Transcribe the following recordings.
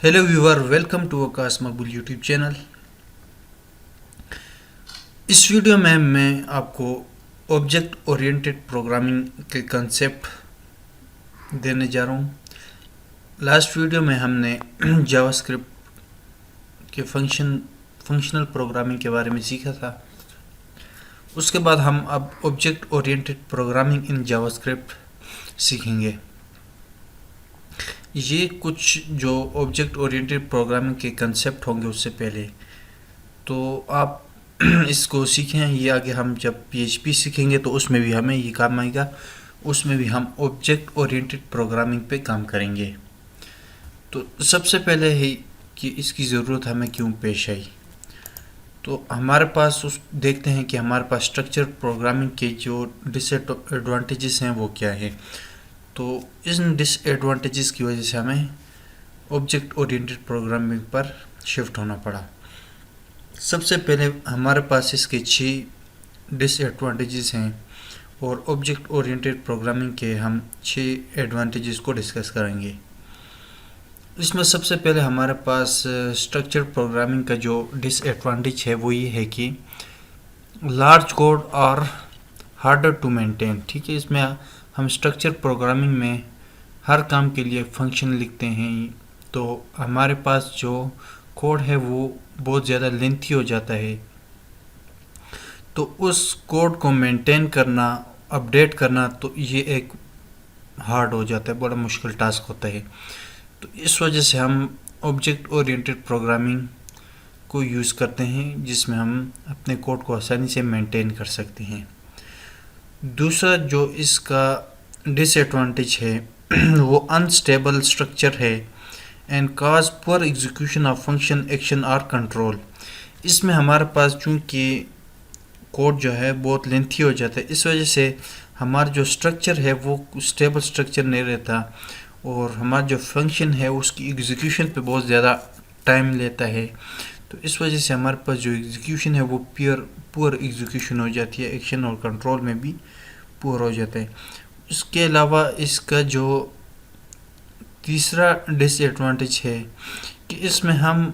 Hello viewer, welcome to Akash Maqbool YouTube channel. इस video में मैं आपको ऑब्जेक्ट ओरिएंटेड प्रोग्रामिंग के कंसेप्ट देने जा रहा हूँ। लास्ट वीडियो में हमने जावास्क्रिप्ट के फंक्शनल प्रोग्रामिंग के बारे में सीखा था। उसके बाद हम अब object oriented programming in JavaScript सीखेंगे। ये कुछ जो ऑब्जेक्ट ओरिएंटेड प्रोग्रामिंग के कंसेप्ट होंगे उससे पहले, तो आप इसको सीखें। ये आगे हम जब PHP सीखेंगे तो उसमें भी हमें ये काम आएगा, उसमें भी हम ऑब्जेक्ट ओरिएंटेड प्रोग्रामिंग पे काम करेंगे। तो सबसे पहले है कि इसकी ज़रूरत हमें क्यों पेश आई। तो हमारे पास देखते हैं कि हमारे पास स्ट्रक्चर प्रोग्रामिंग के जो डिसएडवांटेजेस हैं वो क्या है। तो इन डिसएडवांटेजेस की वजह से हमें ऑब्जेक्ट ओरिएंटेड प्रोग्रामिंग पर शिफ्ट होना पड़ा। सबसे पहले हमारे पास इसके 6 डिसएडवांटेजेस हैं और ऑब्जेक्ट ओरिएंटेड प्रोग्रामिंग के हम 6 एडवांटेजेस को डिस्कस करेंगे। इसमें सबसे पहले हमारे पास स्ट्रक्चर प्रोग्रामिंग का जो डिसएडवांटेज है वो ये है कि लार्ज कोड और हार्डर टू मेंटेन। ठीक है, इसमें हम स्ट्रक्चर प्रोग्रामिंग में हर काम के लिए फंक्शन लिखते हैं, तो हमारे पास जो कोड है वो बहुत ज़्यादा लेंथी हो जाता है। तो उस कोड को मेंटेन करना, अपडेट करना, तो ये एक हार्ड हो जाता है, बड़ा मुश्किल टास्क होता है। तो इस वजह से हम ऑब्जेक्ट ओरिएंटेड प्रोग्रामिंग को यूज़ करते हैं, जिसमें हम अपने कोड को आसानी से मेंटेन कर सकते हैं। दूसरा जो इसका डिसएडवांटेज है वो अनस्टेबल स्ट्रक्चर है and cause poor execution of function, action और कंट्रोल। इसमें हमारे पास चूँकि कोड जो है बहुत लेंथी हो जाता है, इस वजह से हमारा जो स्ट्रक्चर है वो स्टेबल स्ट्रक्चर नहीं रहता और हमारा जो फंक्शन है उसकी एग्जीक्यूशन पे बहुत ज़्यादा टाइम लेता है। तो इस वजह से हमारे पास जो एग्जीक्यूशन है वो पुअर एग्जीक्यूशन हो जाती है, एक्शन और कंट्रोल में भी पुअर हो जाता है। इसके अलावा इसका जो तीसरा डिसएडवांटेज है कि इसमें हम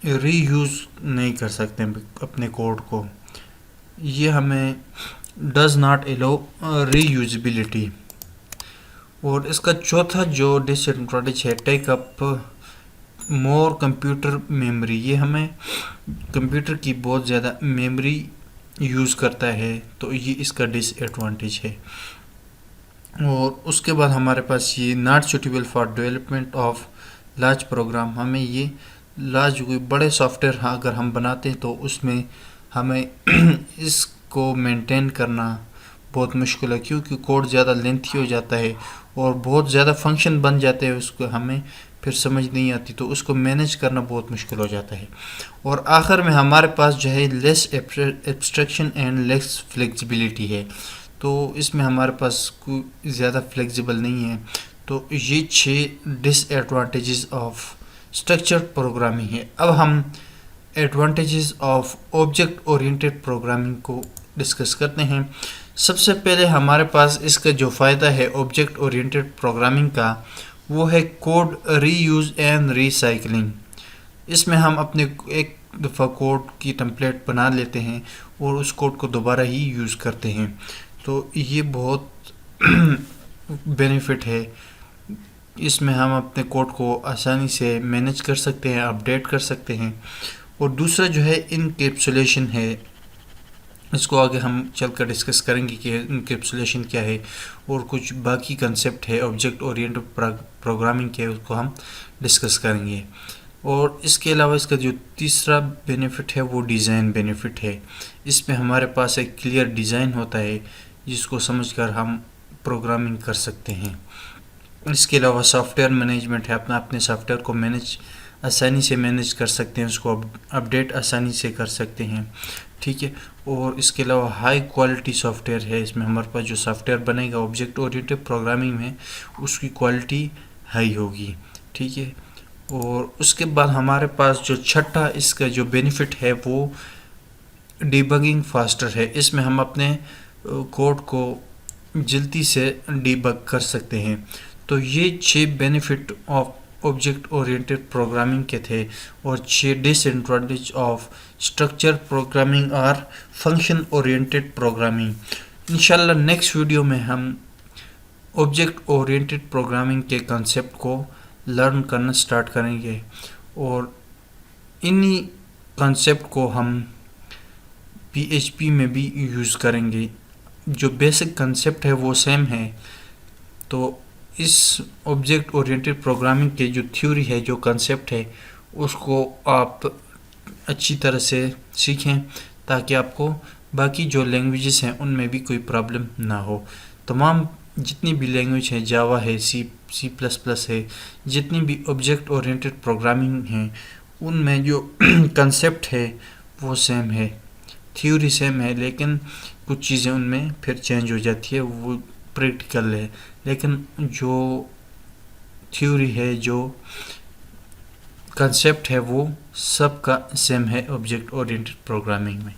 रीयूज़ नहीं कर सकते अपने कोड को। ये हमें डज नॉट एलो रीयूजबिलिटी। और इसका चौथा जो डिसएडवांटेज है take up more computer memory. ये हमें कंप्यूटर की बहुत ज़्यादा मेमोरी यूज़ करता है, तो ये इसका डिसएडवांटेज है। और उसके बाद हमारे पास ये not suitable for development of large program. हमें ये लार्ज कोई बड़े सॉफ्टवेयर अगर हम बनाते हैं तो उसमें हमें इसको मेंटेन करना बहुत मुश्किल है, क्योंकि कोड ज़्यादा लेंथी हो जाता है और बहुत ज़्यादा फंक्शन बन जाते हैं, उसको हमें फिर समझ नहीं आती, तो उसको मैनेज करना बहुत मुश्किल हो जाता है। और आखिर में हमारे पास जो है less abstraction and less flexibility है, तो इसमें हमारे पास कोई ज़्यादा फ्लेक्सिबल नहीं है। तो ये 6 डिसएडवांटेजेस ऑफ स्ट्रक्चर्ड प्रोग्रामिंग है। अब हम advantages of object oriented programming को डिस्कस करते हैं। सबसे पहले हमारे पास इसका जो फ़ायदा है ऑब्जेक्ट ओरिएंटेड प्रोग्रामिंग का, वो है कोड रीयूज़ एंड रिसाइकलिंग। इसमें हम अपने एक दफ़ा कोड की टेम्पलेट बना लेते हैं और उस कोड को दोबारा ही यूज़ करते हैं, तो ये बहुत बेनिफिट है। इसमें हम अपने कोड को आसानी से मैनेज कर सकते हैं, अपडेट कर सकते हैं। और दूसरा जो है इनकैप्सुलेशन है, इसको आगे हम चलकर डिस्कस करेंगे कि इनकैप्सुलेशन क्या है, और कुछ बाकी कंसेप्ट है ऑब्जेक्ट ओरिएंटेड प्रोग्रामिंग के, उसको हम डिस्कस करेंगे। और इसके अलावा इसका जो तीसरा बेनिफिट है वो डिज़ाइन बेनिफिट है। इसमें हमारे पास एक क्लियर डिज़ाइन होता है जिसको समझकर हम प्रोग्रामिंग कर सकते हैं। इसके अलावा सॉफ्टवेयर मैनेजमेंट है, अपने सॉफ्टवेयर को आसानी से मैनेज कर सकते हैं, उसको अपडेट आसानी से कर सकते हैं। ठीक है, और इसके अलावा हाई क्वालिटी सॉफ्टवेयर है। इसमें हमारे पास जो सॉफ्टवेयर बनेगा ऑब्जेक्ट ओरिएंटेड प्रोग्रामिंग में, उसकी क्वालिटी हाई होगी। ठीक है, और उसके बाद हमारे पास जो छठा इसका जो बेनिफिट है वो डिबगिंग फास्टर है। इसमें हम अपने कोड को जल्दी से डिबग कर सकते हैं। तो ये 6 benefit of object oriented programming के थे और 6 डिसएडवांटेज ऑफ स्ट्रक्चर प्रोग्रामिंग और फंक्शन ओरिएंटेड प्रोग्रामिंग। इंशाल्लाह नेक्स्ट वीडियो में हम ऑब्जेक्ट ओरिएंटेड प्रोग्रामिंग के कंसेप्ट को लर्न करना स्टार्ट करेंगे और इन्हीं कंसेप्ट को हम PHP में भी यूज़ करेंगे। जो बेसिक कंसेप्ट है वो सेम है। तो इस ऑब्जेक्ट ओरिएंटेड प्रोग्रामिंग के जो थ्योरी है, जो कंसेप्ट है, उसको आप अच्छी तरह से सीखें ताकि आपको बाकी जो लैंग्वेजेस हैं उनमें भी कोई प्रॉब्लम ना हो। तमाम जितनी भी लैंग्वेज है, जावा है, C++ है, जितनी भी ऑब्जेक्ट ओरिएंटेड प्रोग्रामिंग हैं, उनमें जो कंसेप्ट है वो सेम है, थ्योरी सेम है, लेकिन कुछ चीज़ें उनमें फिर चेंज हो जाती है, वो प्रैक्टिकल है। लेकिन जो थ्योरी है, जो कंसेप्ट है, वो सब का सेम है ऑब्जेक्ट ओरिएंटेड प्रोग्रामिंग में।